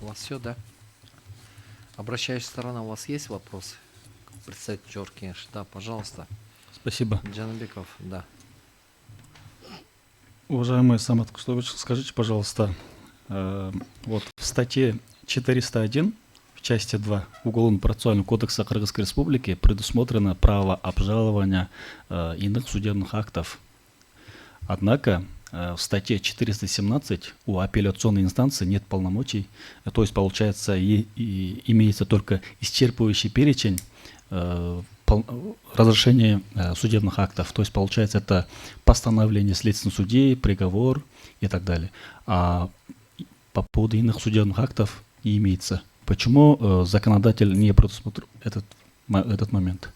У вас все, да? Обращающая сторона, у вас есть вопросы? Представитель Джоркеш, да, пожалуйста. Спасибо. Джанабеков, да. Уважаемый Самат Куштович, скажите, пожалуйста, вот в статье 401 в части 2 Уголовно-процессуального кодекса Кыргызской Республики предусмотрено право обжалования иных судебных актов. Однако в статье 417 у апелляционной инстанции нет полномочий, то есть получается имеется только исчерпывающий перечень разрешения судебных актов. То есть получается это постановление следственного судьи, приговор и так далее. А по поводу иных судебных актов не имеется. Почему законодатель не предусмотрел этот момент?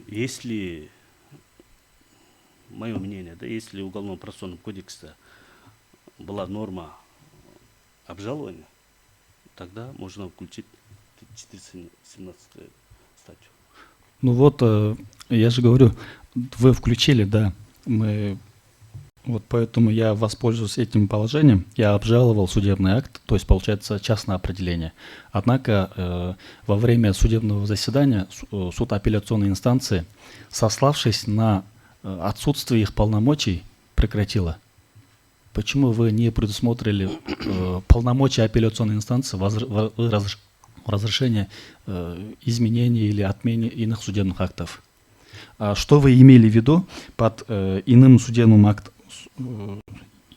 Если, мое мнение, да, если в Уголовно-процессуальном кодексе была норма обжалования, тогда можно включить 417 статью. Ну вот, я же говорю, вы включили, да, вот поэтому я воспользуюсь этим положением, я обжаловал судебный акт, то есть получается частное определение. Однако во время судебного заседания суд апелляционной инстанции, сославшись на отсутствие их полномочий, прекратила. Почему вы не предусмотрели полномочия апелляционной инстанции в разрешении изменений или отмене иных судебных актов? Что вы имели в виду под иным судебным актом?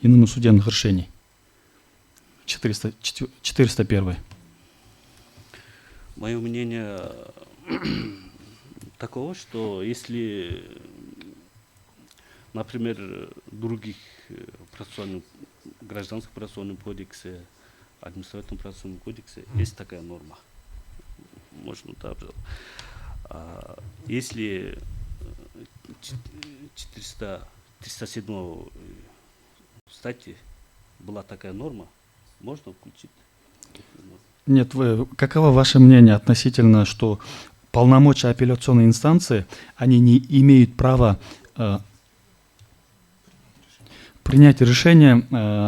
Иными судебных решений. 401. Мое мнение таково, что если, например, в других гражданском процессуальном кодексе, административном процессуальном кодексе есть такая норма, можно обжаловать. Если 307 статьи была такая норма, можно включить. Нет, каково ваше мнение относительно, что полномочия апелляционной инстанции, они не имеют права принять решение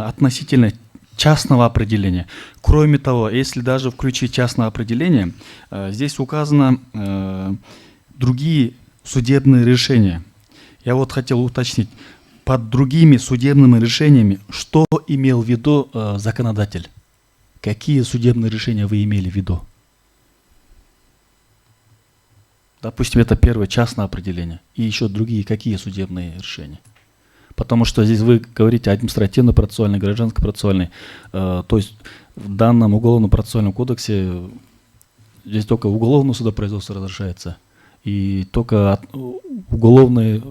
относительно частного определения. Кроме того, если даже включить частное определение, здесь указано другие судебные решения. Я вот хотел уточнить, под другими судебными решениями, что имел в виду законодатель? Какие судебные решения вы имели в виду? Допустим, это первое частное определение. И еще другие, какие судебные решения? Потому что здесь вы говорите административно-процессуальный, гражданско-процессуальный. То есть в данном уголовно-процессуальном кодексе здесь только уголовное судопроизводство разрешается. И только уголовные,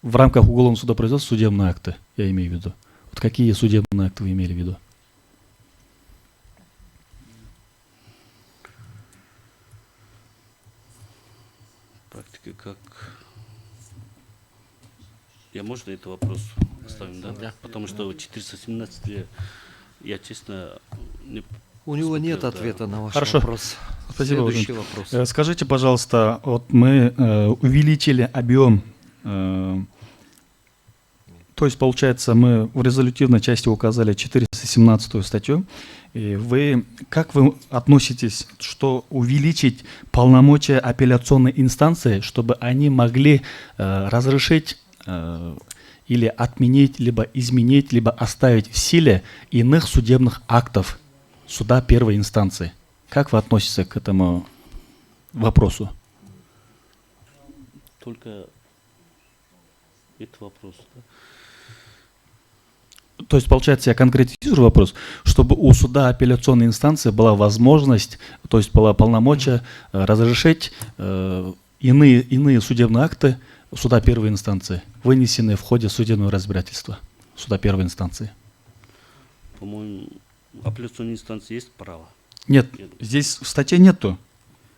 в рамках уголовного судопроизводства судебные акты, я имею в виду. Вот какие судебные акты вы имели в виду? Практика как... Можно этот вопрос оставим, да? Да. Потому что 417 я, честно, не... У него нет да. ответа на ваш Хорошо. вопрос. Спасибо. Следующий вопрос. Скажите, пожалуйста, вот мы увеличили объем, то есть, получается, мы в резолютивной части указали 417 статью. И как вы относитесь, что увеличить полномочия апелляционной инстанции, чтобы они могли разрешить или отменить, либо изменить, либо оставить в силе иных судебных актов суда первой инстанции? Как вы относитесь к этому вопросу? Только этот вопрос, да? То есть, получается, я конкретизирую вопрос, чтобы у суда апелляционной инстанции была возможность, то есть была полномочия разрешить иные судебные акты суда первой инстанции, вынесенные в ходе судебного разбирательства суда первой инстанции. По-моему, в апелляционной инстанции есть право? Нет, здесь в статье нету.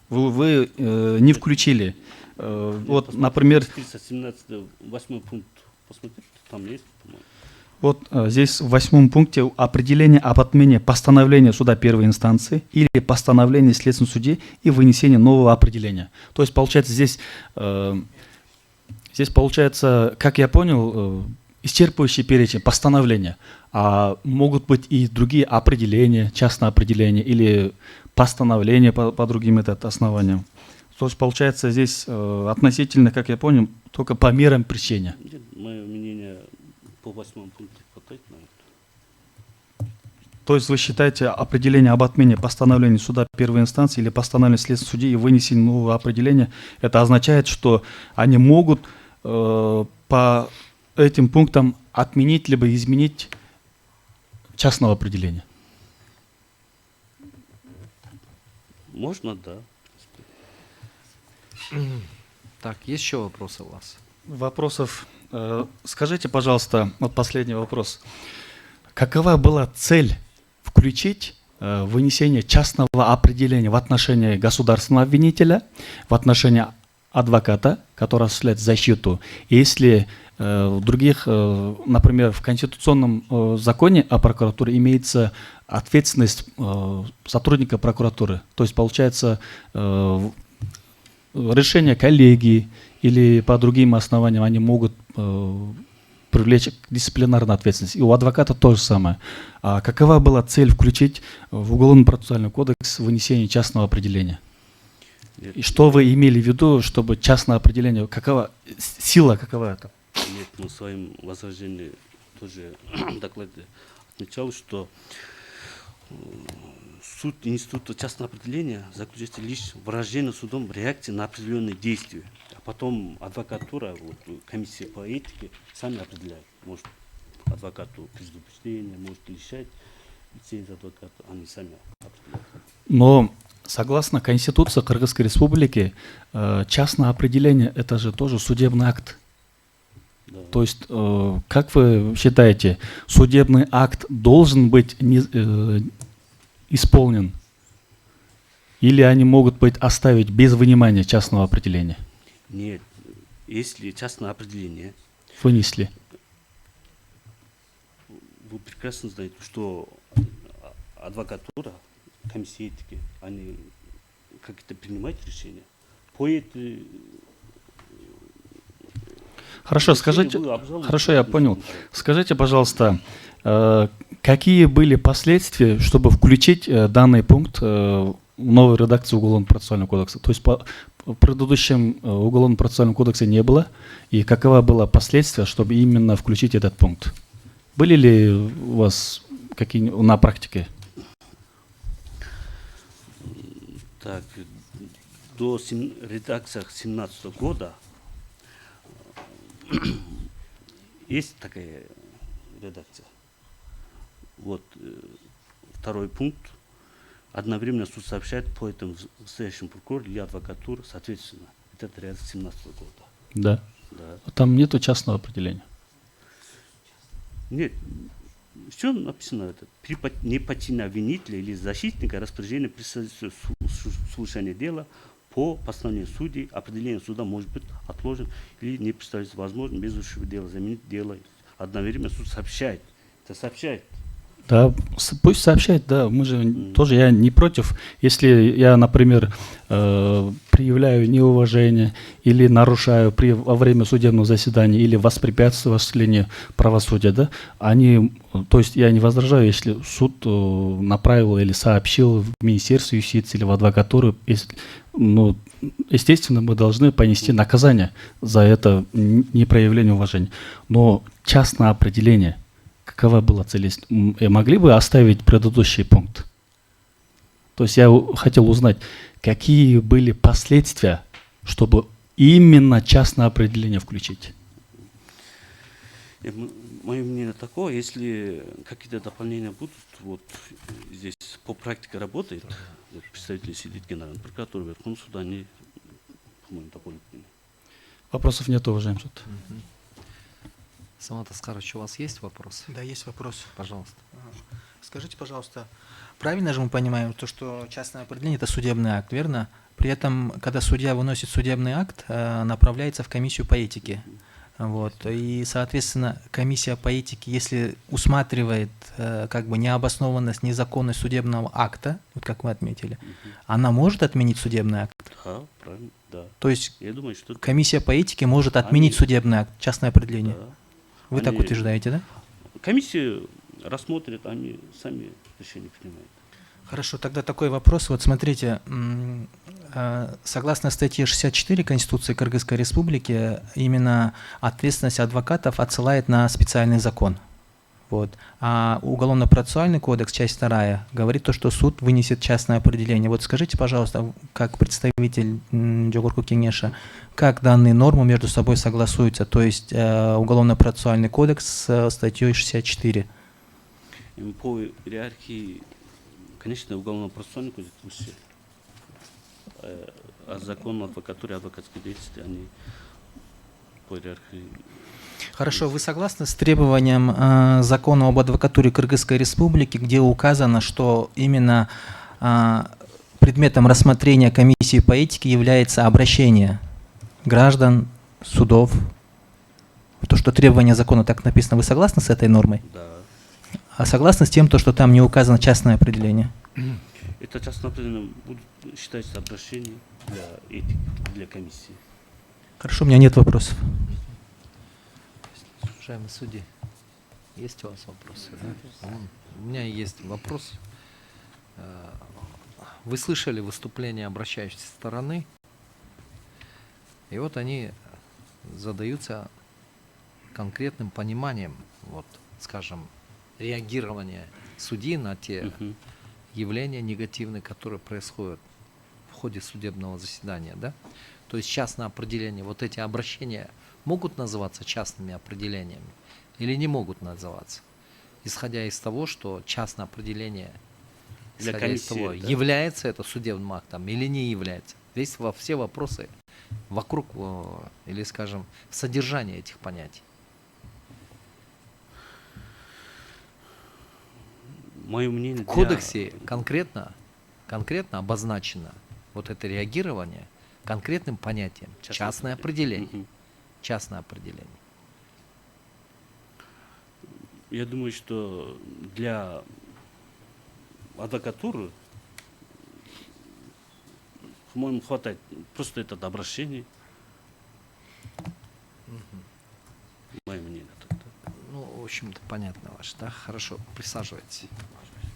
Вы не включили. Вот, например... 417, 8 пункт, посмотрите, там есть, по-моему. Вот здесь в 8 пункте определение об отмене постановления суда первой инстанции или постановления следственного судьи и вынесение нового определения. То есть, получается, здесь получается, как я понял, исчерпывающий перечень, постановления. А могут быть и другие определения, частное определение или постановление по другим основаниям. То есть получается здесь относительно, как я понял, только по мерам пресечения. Нет, мое мнение по 8 пункту хватает на это. То есть вы считаете определение об отмене постановления суда первой инстанции или постановления следственного судьи и вынесение нового определения, это означает, что они могут по этим пунктам отменить либо изменить частного определения? Можно, да. Так, есть еще вопросы у вас? Вопросов. Скажите, пожалуйста, вот последний вопрос. Какова была цель включить вынесение частного определения в отношении государственного обвинителя, в отношении адвоката, который осуществляет защиту, если в других, например, в конституционном законе о прокуратуре имеется ответственность сотрудника прокуратуры, то есть получается решение коллегии или по другим основаниям они могут привлечь к дисциплинарной ответственности. И у адвоката то же самое. А какова была цель включить в Уголовно-процессуальный кодекс вынесение частного определения? Нет, И что вы имели в виду, чтобы частное определение, какова сила, какова это? нет, мы в своем возражении тоже в докладе отмечал, что суть института частного определения заключается лишь в выражении судом реакции на определенные действия. А потом адвокатура, вот, комиссия по этике сами определяют. Может адвокату предупреждение, может лишать лицензии адвоката, они сами определяют. Но согласно Конституции Кыргызской Республики, частное определение – это же тоже судебный акт. Да. То есть, как вы считаете, судебный акт должен быть исполнен? Или они могут быть оставить без внимания частного определения? Нет, если частное определение, Вынесли. вы прекрасно знаете, что адвокатура, комиссия этики, они как-то принимают решения. По этой Хорошо, решению скажите, вы обжалуете. хорошо, я понял. Скажите, пожалуйста, какие были последствия, чтобы включить данный пункт в новую редакцию Уголовно-процессуального кодекса? То есть в предыдущем Уголовно-процессуальном кодексе не было, и какова была последствия, чтобы именно включить этот пункт? Были ли у вас какие на практике? Так, до редакции 2017 года есть такая редакция. Вот второй пункт. Одновременно суд сообщает по этому настоящему прокурору или адвокатуре, соответственно. Это редакция 2017 года. Да. Да. Там нету частного определения. Нет, все написано это. При неподчинении обвинителя или защитника распоряжение при слушании дела по постановлению судей определение суда может быть отложен или не представляется возможным без ущерба дела заменить дело. Одновременно суд сообщает. Это сообщает. Да, пусть сообщает, да, мы же тоже, я не против, если я, например, проявляю неуважение или нарушаю во время судебного заседания или воспрепятствую осуществлению правосудия, да, то есть я не возражаю, если суд направил или сообщил в Министерство юстиции или в адвокатуру, ну, естественно, мы должны понести наказание за это непроявление уважения, но частное определение, какова была цель? Могли бы оставить предыдущий пункт? То есть я хотел узнать, какие были последствия, чтобы именно частное определение включить? Мое мнение такое, если какие-то дополнения будут, вот здесь по практике работает, вот, представители сидит Генеральной прокуратуры, Верховного суда, они, по-моему, такое мнение. Вопросов нет, уважаемый суд. Самат Аскарович, у вас есть вопрос? Да, есть вопрос. Пожалуйста. Скажите, пожалуйста, правильно же мы понимаем, то, что частное определение – это судебный акт, верно? При этом, когда судья выносит судебный акт, направляется в комиссию по этике. Вот. И, соответственно, комиссия по этике, если усматривает как бы необоснованность, незаконность судебного акта, вот как вы отметили, она может отменить судебный акт? Да, правильно, да. То есть Я думаю, что комиссия по этике может отменить судебный акт, частное определение? да. Вы так Они- утверждаете, да? Комиссия рассмотрит, они сами решение принимают. Хорошо, тогда такой вопрос. Вот смотрите, согласно статье 64 Конституции Кыргызской Республики, именно ответственность адвокатов отсылает на специальный закон. Вот. А Уголовно-процессуальный кодекс, часть 2, говорит то, что суд вынесет частное определение. Вот скажите, пожалуйста, как представитель Джогорку Кенеша, как данные нормы между собой согласуются? То есть Уголовно-процессуальный кодекс с статьей 64. По иерархии, конечно, уголовно-процессуальный кодекс выше. А закон о адвокатуре, адвокатской деятельности, они по иерархии. Хорошо, вы согласны с требованием закона об адвокатуре Кыргызской Республики, где указано, что именно предметом рассмотрения комиссии по этике является обращение граждан, судов? То, что требование закона так написано, вы согласны с этой нормой? Да. А согласны с тем, что там не указано частное определение? Это частное определение будет считаться обращением для этики, для комиссии. Хорошо, у меня нет вопросов. Уважаемые судьи, есть у вас вопросы? Да? У меня есть вопрос. Вы слышали выступление обращающейся стороны, и вот они задаются конкретным пониманием, вот, скажем, реагирования судьи на те Мгм. явления негативные, которые происходят в ходе судебного заседания, да? То есть частное определение, вот эти обращения могут называться частными определениями или не могут называться, исходя из того, что частное определение, Для исходя из комиссии, того, да. является это судебным актом или не является. Здесь все вопросы вокруг, или, скажем, содержания этих понятий. Мое мнение, В кодексе конкретно обозначено вот это реагирование конкретным понятием. Частное определение. Мгм. Частное определение. Я думаю, что для адвокатуры, по-моему, хватает просто это обращение. Мое мнение. так. Ну, в общем-то, понятно ваше, да? Хорошо, присаживайтесь.